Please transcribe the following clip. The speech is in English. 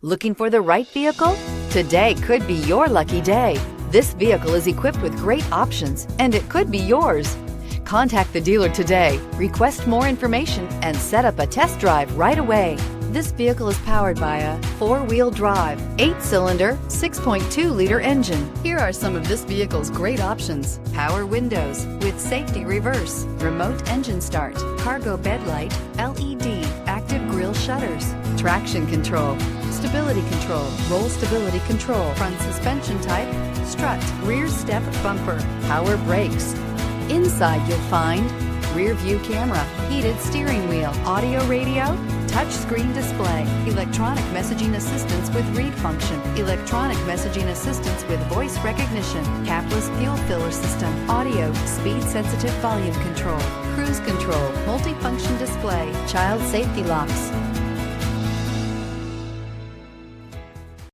Looking for the right vehicle? Today could be your lucky day. This vehicle is equipped with great options, and it could be yours. Contact the dealer today, request more information, and set up a test drive right away. This vehicle is powered by a 4-wheel drive, 8-cylinder, 6.2-liter engine. Here are some of this vehicle's great options: power windows with safety reverse, remote engine start, cargo bed light, LED, active grille shutters, traction control, stability control, roll stability control, front suspension type, strut, rear step bumper, power brakes. Inside you'll find rear view camera, heated steering wheel, audio radio, touch screen display, electronic messaging assistance with read function, electronic messaging assistance with voice recognition, capless fuel filler system, audio, speed sensitive volume control, cruise control, multifunction display, child safety locks.